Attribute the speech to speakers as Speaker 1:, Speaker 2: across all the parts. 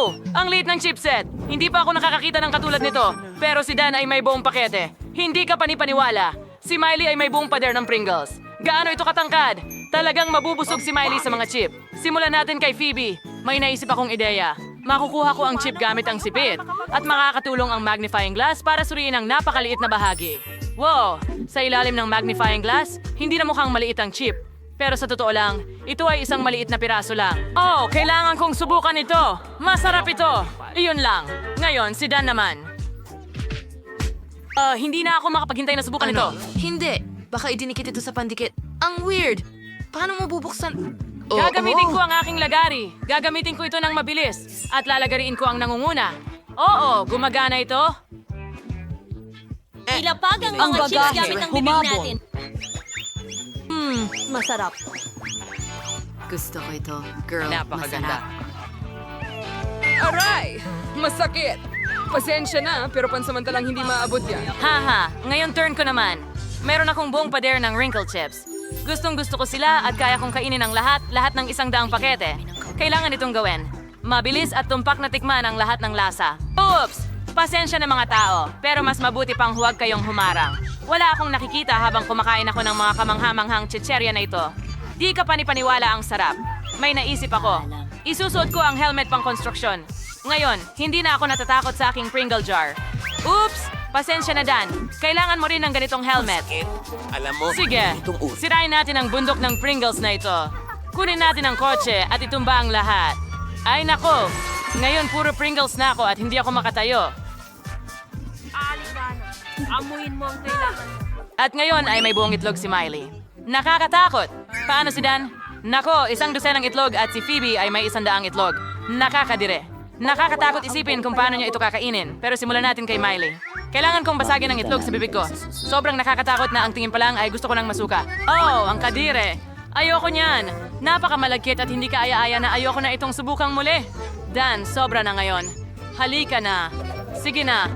Speaker 1: Wow! Ang liit ng chipset! Hindi pa ako nakakakita ng katulad nito. Pero si Dan ay may buong pakete. Hindi ka panipaniwala. Si Miley ay may buong pader ng Pringles. Gaano ito katangkad? Talagang mabubusog si Miley sa mga chip. Simulan natin kay Phoebe. May naisip akong ideya. Makukuha ko ang chip gamit ang sipit. At makakatulong ang magnifying glass para suriin ang napakaliit na bahagi. Wow! Sa ilalim ng magnifying glass, hindi na mukhang maliit ang chip. Pero sa totoo lang, ito ay isang maliit na piraso lang. Oh, kailangan kong subukan ito. Masarap ito. Iyon lang. Ngayon, si Dan naman. Hindi na ako makapaghintay na subukan ito.
Speaker 2: Hindi. Baka idinikit ito sa pandikit. Ang weird. Paano mo bubuksan?
Speaker 1: Gagamitin ko ang aking lagari. Gagamitin ko ito ng mabilis. At lalagariin ko ang nangunguna. Oo, gumagana ito.
Speaker 3: Ilapag ang mga chips gamit ang bibig natin.
Speaker 2: Masarap. Gusto ko ito. Girl,
Speaker 1: Napakaganda.
Speaker 2: masarap.
Speaker 4: Aray! Masakit! Pasensya na, pero pansamantalang hindi maabot yan.
Speaker 1: Haha, ngayon turn ko naman. Meron akong buong pader ng wrinkle chips. Gustong gusto ko sila at kaya kong kainin ang lahat ng 100 pakete. Kailangan itong gawin. Mabilis at tumpak na tikman ang lahat ng lasa. Oops! Pasensya na mga tao, pero mas mabuti pang huwag kayong humarang. Wala akong nakikita habang kumakain ako ng mga kamanghamanghang chicherya na ito. Di ka panipaniwala ang sarap. May naisip ako. Isusuot ko ang helmet pang konstruksyon. Ngayon, hindi na ako natatakot sa aking Pringle jar. Oops! Pasensya na Dan. Kailangan mo rin ng ganitong helmet.
Speaker 5: Alam mo,
Speaker 1: Sige,
Speaker 5: itong uso.
Speaker 1: sirain natin ang bundok ng Pringles na ito. Kunin natin ang kotse at itumba ang lahat. Ay nako, ngayon puro Pringles na ako at hindi ako makatayo.
Speaker 3: Amuin mo ang kailangan.
Speaker 1: At ngayon ay may buong itlog si Miley. Nakakatakot! Paano si Dan? Nako, 100 itlog at si Phoebe ay may 100 itlog. Nakakadire. Nakakatakot isipin kung paano niya ito kakainin. Pero simulan natin kay Miley. Kailangan kong basagin ang itlog sa bibig ko. Sobrang nakakatakot na ang tingin pa lang ay gusto ko ng masuka. Oh, ang kadire! Ayoko niyan! Napakamalagkit at hindi ka aya-aya na ayoko na itong subukang muli. Dan, sobra na ngayon. Halika na. Sige na.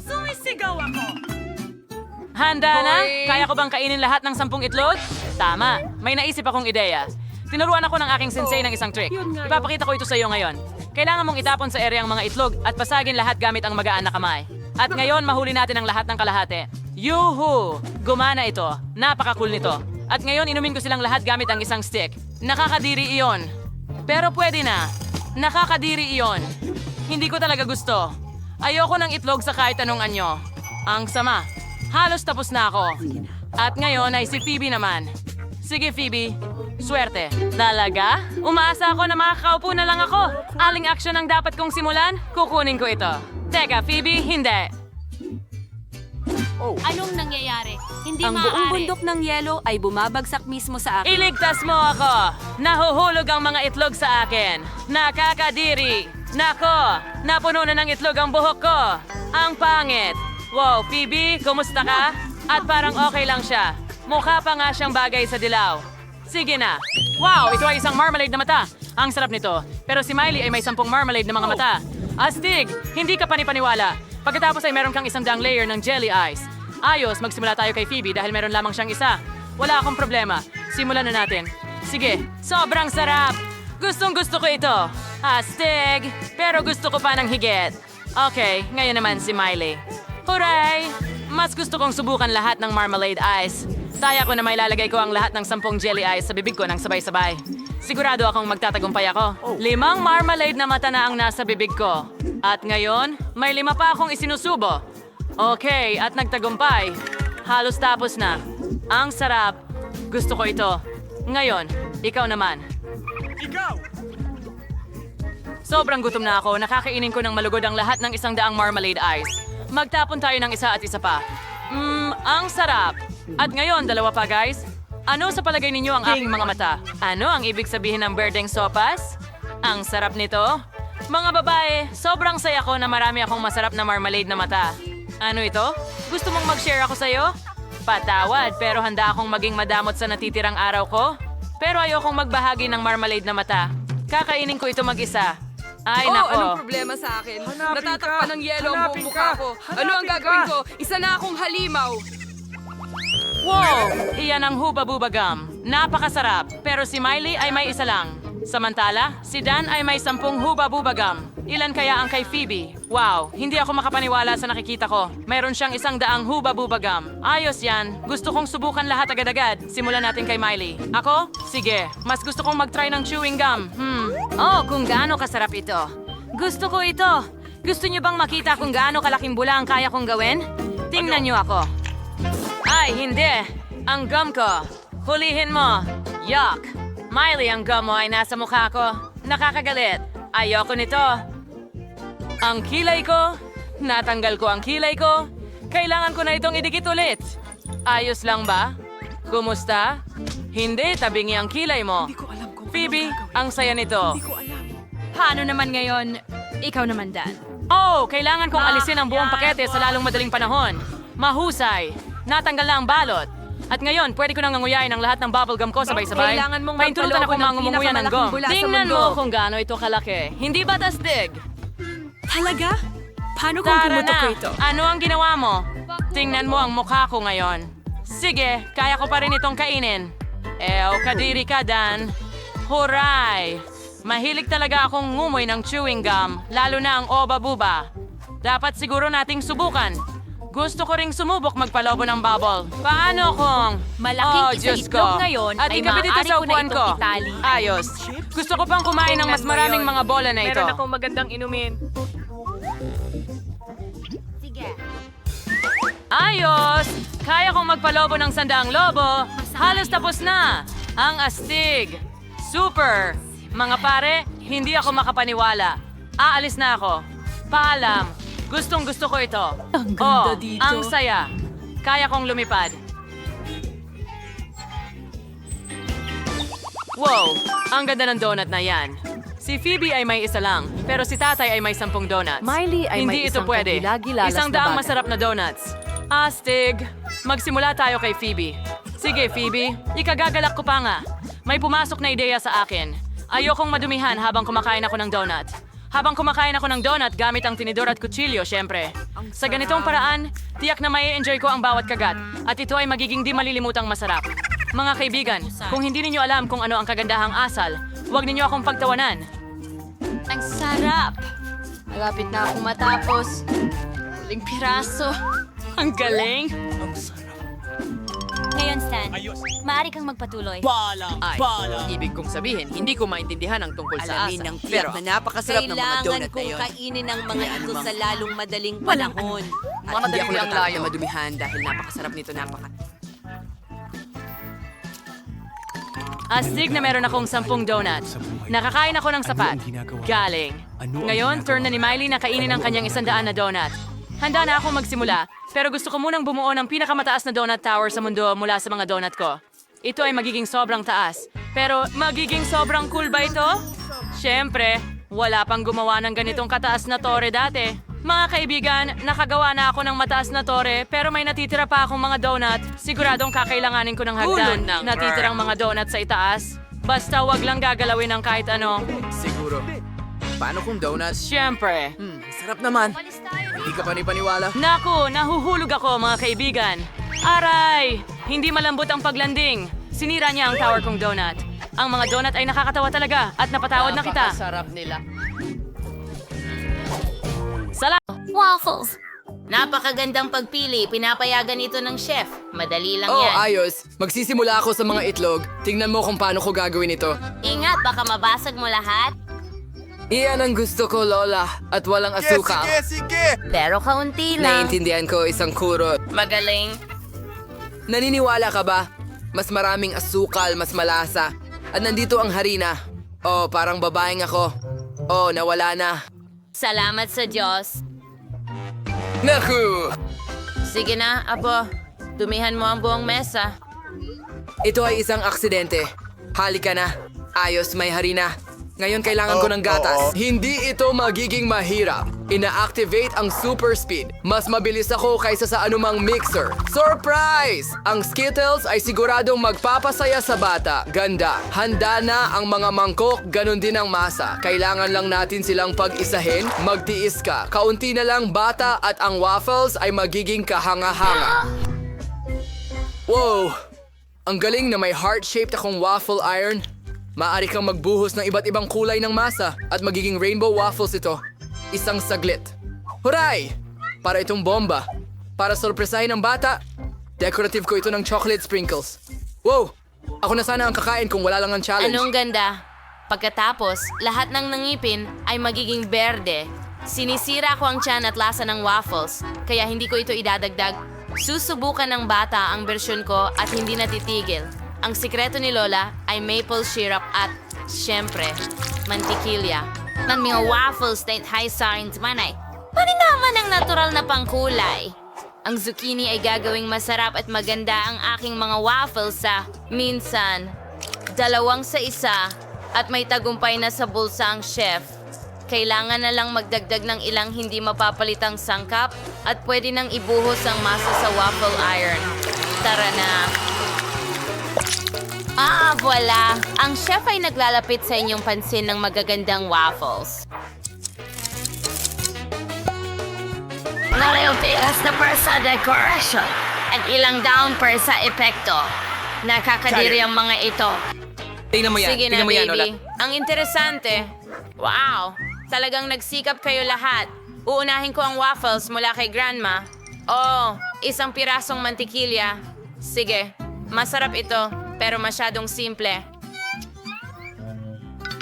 Speaker 3: Sumisigaw ako.
Speaker 1: Handa na? Kaya ko bang kainin lahat ng 10 itlog? Tama. May naisip akong ideya. Tinuruan ako ng aking sensei ng isang trick. Ipapakita ko ito sa iyo ngayon. Kailangan mong itapon sa ere ang mga itlog at pasagin lahat gamit ang magaan na kamay. At ngayon, mahuli natin ang lahat ng kalahati. Yuhu! Gumana ito. Napaka-cool nito. At ngayon, inumin ko silang lahat gamit ang isang stick. Nakakadiri iyon. Pero pwede na. Nakakadiri iyon. Hindi ko talaga gusto. Ayoko ng itlog sa kahit anong anyo. Ang sama. Halos tapos na ako. At ngayon ay si Phoebe naman. Sige Phoebe, swerte. Talaga? Umaasa ako na makakaupo na lang ako. Aling aksyon ang dapat kong simulan? Kukunin ko ito. Teka Phoebe, hindi.
Speaker 3: Anong nangyayari? Hindi
Speaker 6: Ang buong
Speaker 3: maaari.
Speaker 6: bundok ng yelo ay bumabagsak mismo sa akin.
Speaker 1: Iligtas mo ako! Nahuhulog ang mga itlog sa akin! Nakakadiri! Nako! Napuno na ng itlog ang buhok ko! Ang pangit! Wow, Phoebe, kumusta ka? At parang okay lang siya. Mukha pa nga siyang bagay sa dilaw. Sige na! Wow, ito ay isang marmalade na mata! Ang sarap nito. Pero si Miley ay may 10 marmalade na mga mata. Astig! Hindi ka panipaniwala. Pagkatapos ay meron kang 100 layer ng jelly ice. Ayos, magsimula tayo kay Phoebe dahil meron lamang siyang isa. Wala akong problema. Simulan na natin. Sige, sobrang sarap! Gustong gusto ko ito. Astig! Pero gusto ko pa ng higit. Okay, ngayon naman si Miley. Hooray! Mas gusto kong subukan lahat ng marmalade ice. Taya ko na may lalagay ko ang lahat ng 10 jelly ice sa bibig ko ng sabay-sabay. Sigurado akong magtatagumpay ako. 5 marmalade na mata na ang nasa bibig ko. At ngayon, may 5 pa akong isinusubo. Okay, at nagtagumpay. Halos tapos na. Ang sarap. Gusto ko ito. Ngayon, ikaw naman. Sobrang gutom na ako. Nakakainin ko ng malugod ang lahat ng 100 marmalade ice. Magtapon tayo ng isa at isa pa. Ang sarap. At ngayon, 2 pa guys. Ano sa palagay ninyo ang aking mga mata? Ano ang ibig sabihin ng berdeng sopas? Ang sarap nito. Mga babae, sobrang saya ko na marami akong masarap na marmalade na mata. Ano ito? Gusto mong mag-share ako sa'yo? Patawad, pero handa akong maging madamot sa natitirang araw ko. Pero ayokong magbahagi ng marmalade na mata. Kakainin ko ito mag-isa. Ay, nako.
Speaker 4: Anong problema sa akin? Natatakpan ng yelo ang buong mukha ko. Ano ang gagawin ko? Isa na akong halimaw.
Speaker 1: Wow! Iyan ang Huba Buba Gum. Napakasarap. Pero si Miley ay may isa lang. Samantala, si Dan ay may 10 Hubba-Bubba gum. Ilan kaya ang kay Phoebe? Wow, hindi ako makapaniwala sa nakikita ko. Mayroon siyang 100 Hubba-Bubba gum. Ayos yan. Gusto kong subukan lahat agad-agad. Simulan natin kay Miley. Ako? Sige. Mas gusto kong mag-try ng chewing gum. Oh, kung gaano kasarap ito. Gusto ko ito. Gusto niyo bang makita kung gaano kalaking bula ang kaya kong gawin? Tingnan niyo ako. Ay, hindi. Ang gum ko. Hulihin mo. Yuck. Miley, ang gum mo ay nasa mukha ko. Nakakagalit. Ayoko nito. Ang kilay ko. Natanggal ko ang kilay ko. Kailangan ko na itong idikit ulit. Ayos lang ba? Kumusta? Hindi, tabingi ang kilay mo. Phoebe, ang saya nito.
Speaker 3: Paano naman ngayon? Ikaw naman, Dan.
Speaker 1: Oh, kailangan kong alisin ang buong pakete sa lalong madaling panahon. Mahusay. Natanggal na ang balot. At ngayon, pwede ko nang nganguyain ang lahat ng bubblegum ko sabay-sabay.
Speaker 4: Kailangan mong
Speaker 1: Paintulutan ako
Speaker 4: magpaloob ng
Speaker 1: mangumuya ng gum.
Speaker 4: pinakamalaking bula sa
Speaker 1: Tingnan
Speaker 4: mundo.
Speaker 1: mo kung gaano ito kalaki. Hindi ba tasdig?
Speaker 6: Talaga? Paano kung
Speaker 1: Tara
Speaker 6: pumutok ko
Speaker 1: na!
Speaker 6: ito?
Speaker 1: Ano ang ginawa mo? Tingnan mo ang mukha ko ngayon. Sige, kaya ko pa rin itong kainin. Kadiri ka, Dan. Huray! Mahilig talaga akong ngumoy ng chewing gum, lalo na ang oba-buba. Dapat siguro nating subukan. Gusto ko ring sumubok magpalobo ng bubble. Paano kung...
Speaker 3: Malaking
Speaker 1: Oh,
Speaker 3: isa
Speaker 1: Diyos
Speaker 3: itlog
Speaker 1: ko.
Speaker 3: ngayon
Speaker 1: At
Speaker 3: ay
Speaker 1: ikabit ito
Speaker 3: maaari
Speaker 1: sa
Speaker 3: ko na
Speaker 1: upuan
Speaker 3: itong
Speaker 1: ko.
Speaker 3: itali.
Speaker 1: Ayos. Gusto ko pang kumain ng mas maraming mga bola na ito.
Speaker 4: Meron akong magandang inumin.
Speaker 1: Ayos! Kaya kong magpalobo ng 100 lobo. Halos tapos na. Ang astig. Super. Mga pare, hindi ako makapaniwala. Aalis na ako. Paalam. Gustong gusto ko ito. Ang
Speaker 6: ganda dito.
Speaker 1: Ang saya. Kaya kong lumipad. Wow! Ang ganda ng donut na yan. Si Phoebe ay may isa lang, pero si tatay ay may 10 donuts.
Speaker 2: Miley ay
Speaker 1: Hindi
Speaker 2: may
Speaker 1: ito
Speaker 2: isang
Speaker 1: pwede.
Speaker 2: kagilagilalas na
Speaker 1: 100
Speaker 2: bata.
Speaker 1: masarap na donuts. Astig! Magsimula tayo kay Phoebe. Sige, Phoebe. Ikagagalak ko pa nga. May pumasok na ideya sa akin. Ayokong madumihan habang kumakain ako ng donut. Habang kumakain ako ng donut gamit ang tinidor at kutsilyo, syempre. Sa ganitong paraan, tiyak na may enjoy ko ang bawat kagat. At ito ay magiging di malilimutang masarap. Mga kaibigan, kung hindi ninyo alam kung ano ang kagandahang asal, huwag ninyo akong pagtawanan.
Speaker 3: Ang sarap! Malapit na akong matapos. Huling piraso.
Speaker 1: Ang galing!
Speaker 3: Ngayon, Stan, maaari kang magpatuloy.
Speaker 5: Ay, ibig kong sabihin, hindi ko maintindihan ang tungkol sa
Speaker 7: Alamin
Speaker 5: asa.
Speaker 7: ng
Speaker 5: Pero,
Speaker 7: tiyak na napakasarap ng mga
Speaker 6: Kailangan
Speaker 7: donut na
Speaker 6: kong
Speaker 7: yun.
Speaker 6: kainin ang mga
Speaker 7: Kaya
Speaker 6: ito
Speaker 7: naman.
Speaker 6: sa lalong madaling panahon.
Speaker 7: At hindi ako
Speaker 5: Madali ang
Speaker 7: natatakot
Speaker 5: layo.
Speaker 7: na madumihan dahil napakasarap nito,
Speaker 1: Astig na meron akong 10 donuts. Nakakain ako ng sapat. Galing. Ngayon, turn na ni Miley na kainin ang kanyang 100 na donut. Handa na akong magsimula, pero gusto ko munang bumuo ng pinakamataas na donut tower sa mundo mula sa mga donut ko. Ito ay magiging sobrang taas. Pero magiging sobrang cool ba ito? Siyempre, wala pang gumawa ng ganitong kataas na tore dati. Mga kaibigan, nakagawa na ako ng mataas na tore pero may natitira pa akong mga donut. Siguradong kakailanganin ko ng hagdan. Natitirang mga donut sa itaas. Basta wag lang gagalawin ng kahit ano.
Speaker 7: siguro. Paano kung donuts?
Speaker 1: Siyempre.
Speaker 7: Sarap naman. Hindi ka panipaniwala.
Speaker 1: Naku, nahuhulog ako mga kaibigan. Aray! Hindi malambot ang paglanding. Sinira niya ang tower kong donut. Ang mga donut ay nakakatawa talaga at napatawad na kita.
Speaker 5: sarap nila.
Speaker 3: Waffles!
Speaker 8: Napakagandang pagpili. Pinapayagan ito ng chef. Madali lang
Speaker 7: Oh,
Speaker 8: yan.
Speaker 7: ayos. Magsisimula ako sa mga itlog. Tingnan mo kung paano ko gagawin ito.
Speaker 8: Ingat, baka mabasag mo lahat.
Speaker 7: Iyan ang gusto ko, Lola. At walang asukal.
Speaker 8: Pero kaunti lang.
Speaker 7: Naiintindihan ko isang kurot.
Speaker 8: Magaling.
Speaker 7: Naniniwala ka ba? Mas maraming asukal, mas malasa. At nandito ang harina. Oh, parang babaeng ako. Oh, nawala na.
Speaker 8: Salamat sa Diyos.
Speaker 7: Naku!
Speaker 8: Sige na, Apo. Dumihan mo ang buong mesa.
Speaker 7: Ito ay isang aksidente. Halika na. Ayos, may harina. Ngayon kailangan ko ng gatas. Hindi ito magiging mahirap. Ina-activate ang super speed. Mas mabilis ako kaysa sa anumang mixer. Surprise! Ang Skittles ay siguradong magpapasaya sa bata. Ganda. Handa na ang mga mangkok, ganun din ang masa. Kailangan lang natin silang pag-isahin. Magtiis ka. Kaunti na lang bata at ang waffles ay magiging kahanga-hanga. Wow! Ang galing na may heart-shaped akong waffle iron. Maaari kang magbuhos ng iba't ibang kulay ng masa at magiging rainbow waffles ito. Isang saglit. Huray! Para itong bomba. Para sorpresahin ang bata, decorative ko ito ng chocolate sprinkles. Wow! Ako na sana ang kakain kung wala lang ang challenge.
Speaker 8: Anong ganda? Pagkatapos, lahat ng nangipin ay magiging berde. Sinisira ko ang tiyan at lasa ng waffles, kaya hindi ko ito idadagdag. Susubukan ng bata ang bersyon ko at hindi natitigil. Ang sikreto ni Lola ay maple syrup at, syempre, mantikilya. Ng mga waffles na high science man ay naman ang natural na pangkulay. Ang zucchini ay gagawing masarap at maganda ang aking mga waffles sa minsan 2 sa 1 at may tagumpay na sa bulsa ang chef. Kailangan na lang magdagdag ng ilang hindi mapapalitang sangkap at pwede nang ibuhos ang masa sa waffle iron. Tara na! Voila! Ang chef ay naglalapit sa inyong pansin ng magagandang waffles. Naliltigas na per sa decoration at ilang down per sa epekto. Nakakadiri ang mga ito.
Speaker 7: Tingnan mo yan.
Speaker 8: Sige na,
Speaker 7: Tingnan mo yan, Lola.
Speaker 8: baby. Ang interesante. Wow! Talagang nagsikap kayo lahat. Uunahin ko ang waffles mula kay Grandma. Oh, isang pirasong mantikilya. Sige, masarap ito, pero masyadong simple.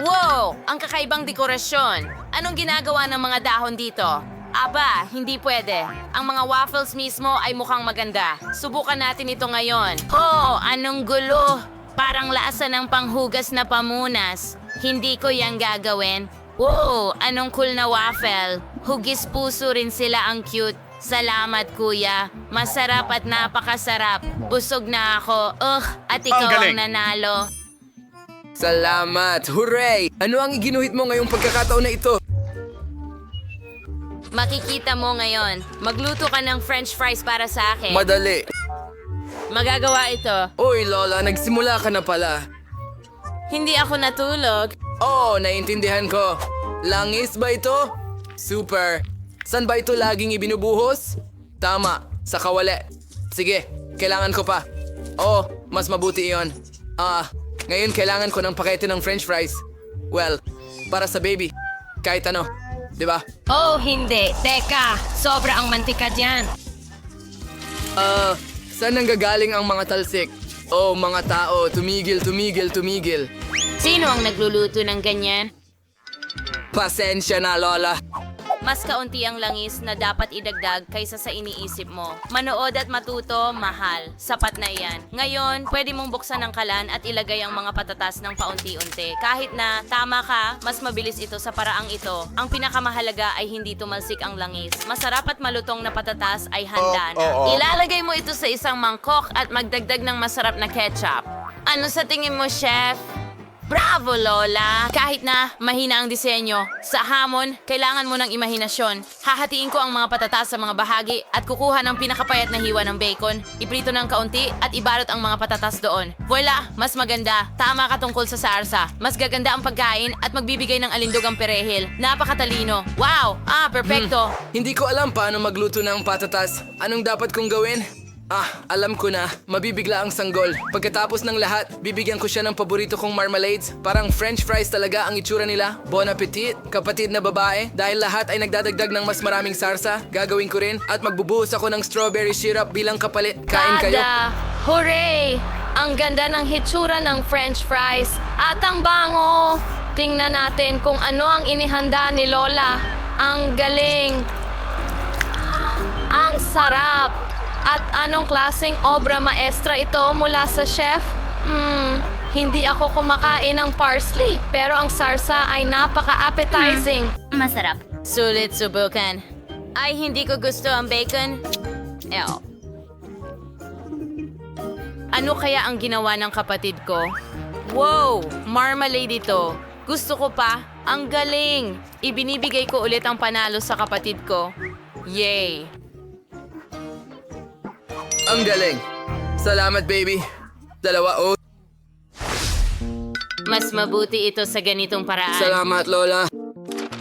Speaker 8: Wow! Ang kakaibang dekorasyon. Anong ginagawa ng mga dahon dito? Aba, hindi pwede. Ang mga waffles mismo ay mukhang maganda. Subukan natin ito ngayon. Oh, anong gulo! Parang lasa ng panghugas na pamunas. Hindi ko yang gagawin. Wow, anong cool na waffle. Hugis puso rin sila, ang cute. Salamat, kuya. Masarap at napakasarap. Busog na ako. At ikaw ang nanalo.
Speaker 7: Salamat! Hooray! Ano ang iginuhit mo ngayong pagkakataon na ito?
Speaker 8: Makikita mo ngayon. Magluto ka ng french fries para sa akin.
Speaker 7: Madali.
Speaker 8: Magagawa ito.
Speaker 7: Uy, Lola, nagsimula ka na pala.
Speaker 8: Hindi ako natulog.
Speaker 7: Oh, naiintindihan ko. Langis ba ito? Super. San ba ito laging ibinubuhos? Tama, sa kawali. Sige, kailangan ko pa. Oh, mas mabuti iyon. Ngayon kailangan ko ng pakete ng french fries. Well, para sa baby. Kahit ano, di ba?
Speaker 3: Oh, hindi. Teka, sobra ang mantika dyan.
Speaker 7: Saan nanggagaling ang mga talsik? Oh, mga tao, tumigil, tumigil, tumigil.
Speaker 8: Sino ang nagluluto ng ganyan?
Speaker 7: Pasensya na, Lola.
Speaker 8: Mas kaunti ang langis na dapat idagdag kaysa sa iniisip mo. Manood at matuto, mahal. Sapat na iyan. Ngayon, pwede mong buksan ang kalan at ilagay ang mga patatas ng paunti-unti. Kahit na, tama ka, mas mabilis ito sa paraang ito. Ang pinakamahalaga ay hindi tumalsik ang langis. Masarap at malutong na patatas ay handa na. Ilalagay mo ito sa isang mangkok at magdagdag ng masarap na ketchup. Ano sa tingin mo, chef? Bravo, Lola! Kahit na mahina ang disenyo, sa hamon, kailangan mo ng imahinasyon. Hahatiin ko ang mga patatas sa mga bahagi at kukuha ng pinakapayat na hiwa ng bacon, iprito ng kaunti at ibalot ang mga patatas doon. Voila! Mas maganda. Tama ka tungkol sa sarsa. Mas gaganda ang pagkain at magbibigay ng alindog ang perehil. Napakatalino. Wow! Perpekto!
Speaker 7: Hindi ko alam paano magluto ng patatas. Anong dapat kong gawin? Alam ko na. Mabibigla ang sanggol. Pagkatapos ng lahat, bibigyan ko siya ng paborito kong marmalades. Parang french fries talaga ang itsura nila. Bon appetit, kapatid na babae. Dahil lahat ay nagdadagdag ng mas maraming sarsa, gagawin ko rin. At magbubuhos ako ng strawberry syrup bilang kapalit. Kain kayo.
Speaker 3: Hooray! Ang ganda ng hitsura ng french fries. At ang bango! Tingnan natin kung ano ang inihanda ni Lola. Ang galing! Ang sarap! At anong klaseng obra maestra ito mula sa chef? Hindi ako kumakain ng parsley, pero ang sarsa ay napaka-appetizing.
Speaker 8: Masarap. Sulit subukan. Ay, hindi ko gusto ang bacon. Ew. Ano kaya ang ginawa ng kapatid ko? Wow! Marmalade ito. Gusto ko pa. Ang galing! Ibinibigay ko ulit ang panalo sa kapatid ko. Yay!
Speaker 7: Ang galing. Salamat, baby. 2
Speaker 8: Mas mabuti ito sa ganitong paraan.
Speaker 7: Salamat, Lola.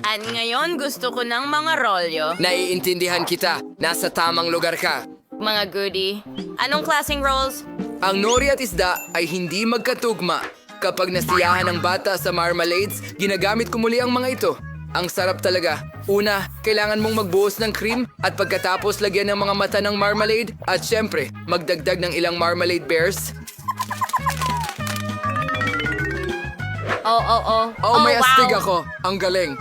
Speaker 8: At ngayon gusto ko ng mga rolyo.
Speaker 7: Naiintindihan kita. Nasa tamang lugar ka.
Speaker 8: Mga goodie. Anong klaseng rolls?
Speaker 7: Ang nori at isda ay hindi magkatugma. Kapag nasiyahan ng bata sa marmalades, ginagamit ko muli ang mga ito. Ang sarap talaga. Una, kailangan mong magbuhos ng cream at pagkatapos lagyan ng mga mata ng marmalade at syempre, magdagdag ng ilang marmalade bears. Oh, may astig ako. Ang galing.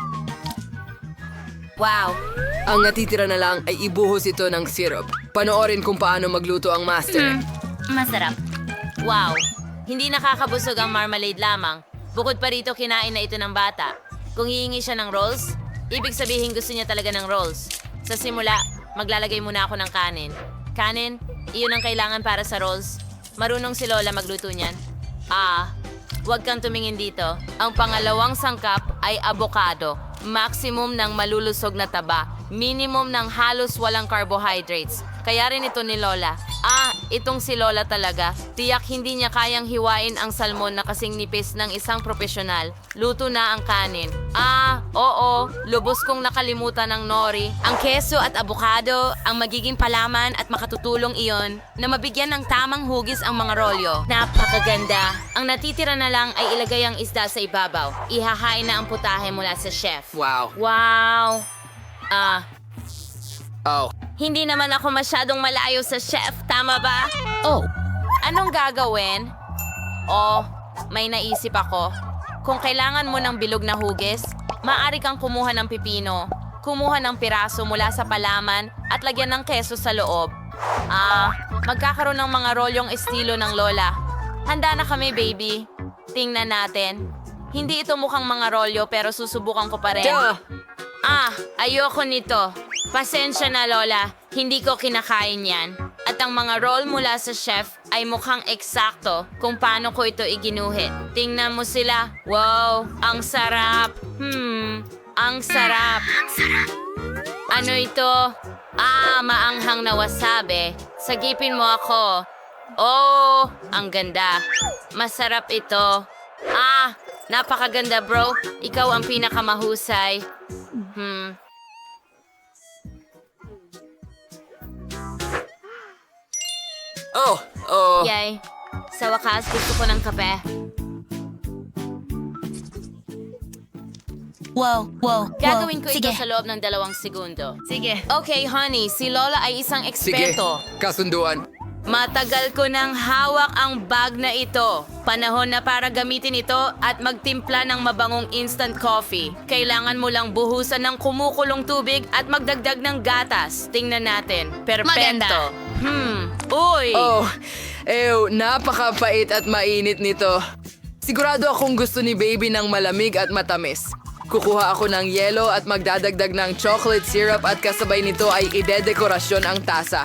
Speaker 8: Wow.
Speaker 7: Ang natitira na lang ay ibuhos ito ng syrup. Panoorin kung paano magluto ang master.
Speaker 8: Masarap. Wow. Hindi nakakabusog ang marmalade lamang. Bukod pa rito, kinain na ito ng bata. Kung hihingi siya ng rolls, ibig sabihin gusto niya talaga ng rolls. Sa simula, maglalagay muna ako ng kanin. Kanin, iyon ang kailangan para sa rolls. Marunong si Lola magluto niyan. Huwag kang tumingin dito. Ang pangalawang sangkap ay avocado. Maximum ng malulusog na taba. Minimum ng halos walang carbohydrates. Kaya rin ito ni Lola. Itong si Lola talaga. Tiyak hindi niya kayang hiwain ang salmon na kasing nipis ng isang profesional. Luto na ang kanin. Oo. Lubos kong nakalimutan ng nori. Ang keso at abukado ang magiging palaman at makatutulong iyon na mabigyan ng tamang hugis ang mga rolyo. Napakaganda. Ang natitira na lang ay ilagay ang isda sa ibabaw. Ihahain na ang putahe mula sa chef.
Speaker 7: Wow.
Speaker 8: Wow.
Speaker 7: Oh.
Speaker 8: Hindi naman ako masyadong malayo sa chef, tama ba? Anong gagawin? May naisip ako. Kung kailangan mo ng bilog na hugis, maaari kang kumuha ng pipino, kumuha ng piraso mula sa palaman at lagyan ng keso sa loob. Magkakaroon ng mga rolyong estilo ng Lola. Handa na kami, baby. Tingnan natin. Hindi ito mukhang mga rolyo pero susubukan ko pa rin. Ayoko nito. Pasensya na, Lola. Hindi ko kinakain yan. At ang mga roll mula sa chef ay mukhang eksakto kung paano ko ito iginuhit. Tingnan mo sila. Wow, ang sarap. Ang sarap. Ano ito? Maanghang na wasabi. Sagipin mo ako. Ang ganda. Masarap ito. Napakaganda, bro. Ikaw ang pinakamahusay. Yay. Sa wakas, gusto ko ng kape.
Speaker 6: Wow.
Speaker 8: Gagawin ko ito sa loob ng 2 segundo.
Speaker 6: Sige.
Speaker 8: Okay, honey. Si Lola ay isang
Speaker 7: Sige,
Speaker 8: eksperto.
Speaker 7: kasunduan.
Speaker 8: Matagal ko nang hawak ang bag na ito. Panahon na para gamitin ito at magtimpla ng mabangong instant coffee. Kailangan mo lang buhusan ng kumukulong tubig at magdagdag ng gatas. Tingnan natin. Perpekto.
Speaker 6: Maganda.
Speaker 8: Uy!
Speaker 7: Napakapait at mainit nito. Sigurado akong gusto ni baby ng malamig at matamis. Kukuha ako ng yelo at magdadagdag ng chocolate syrup at kasabay nito ay idedekorasyon ang tasa.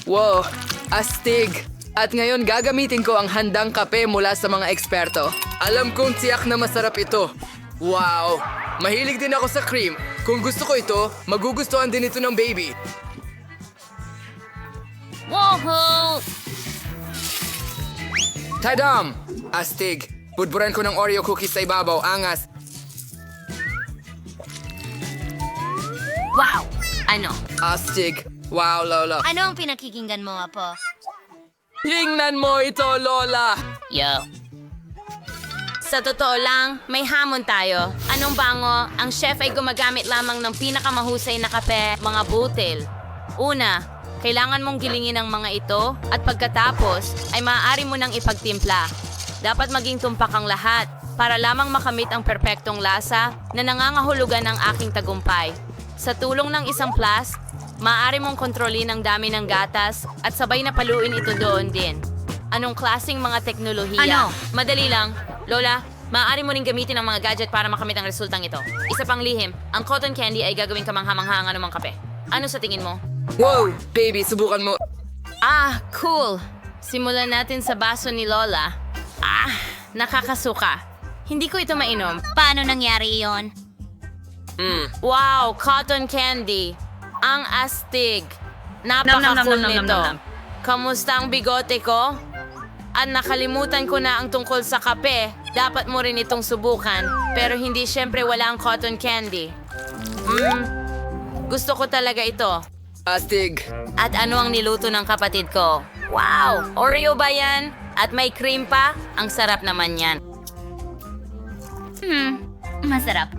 Speaker 7: Wow, astig! At ngayon gagamitin ko ang handang kape mula sa mga eksperto. Alam kong tiyak na masarap ito. Wow! Mahilig din ako sa cream. Kung gusto ko ito, magugustuhan din ito ng baby.
Speaker 8: Woohoo!
Speaker 7: Tadam! Astig! Budburan ko ng Oreo cookies sa ibabaw. Angas!
Speaker 6: Wow! Ano?
Speaker 7: Astig! Wow, Lola!
Speaker 6: Ano ang pinakikinggan mo, Apo?
Speaker 7: Tingnan mo ito, Lola!
Speaker 8: Sa totoo lang, may hamon tayo. Anong bango? Ang chef ay gumagamit lamang ng pinakamahusay na kape, mga butil. Una, kailangan mong gilingin ang mga ito at pagkatapos ay maaari mo nang ipagtimpla. Dapat maging tumpak ang lahat para lamang makamit ang perpektong lasa na nangangahulugan ng aking tagumpay. Sa tulong ng isang flask, maaari mong kontrolin ang dami ng gatas at sabay na paluin ito doon din. Anong klaseng mga teknolohiya?
Speaker 6: Ano?
Speaker 8: Madali lang. Lola, maaari mo rin gamitin ang mga gadget para makamit ang resultang ito. Isa pang lihim, ang cotton candy ay gagawing kamangha-mangha ng anumang kape. Ano sa tingin mo?
Speaker 7: Wow! Baby, subukan mo.
Speaker 8: Cool. Simulan natin sa baso ni Lola. Nakakasuka. Hindi ko ito mainom.
Speaker 6: Paano nangyari iyon?
Speaker 8: Wow, cotton candy. Ang astig. Napaka-cool nito. Kamusta ang bigote ko? At nakalimutan ko na ang tungkol sa kape. Dapat mo rin itong subukan. Pero hindi syempre wala ang cotton candy. Gusto ko talaga ito.
Speaker 7: Astig.
Speaker 8: At ano ang niluto ng kapatid ko? Wow! Oreo ba yan? At may cream pa? Ang sarap naman yan.
Speaker 6: Masarap.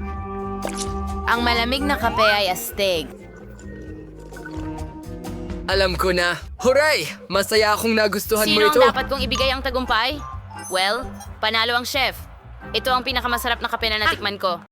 Speaker 8: Ang malamig na kape ay astig.
Speaker 7: Alam ko na. Huray! Masaya akong nagustuhan mo
Speaker 8: Sino
Speaker 7: ito.
Speaker 8: ang dapat kong ibigay ang tagumpay? Well, panalo ang chef. Ito ang pinakamasarap na kape na natikman ko.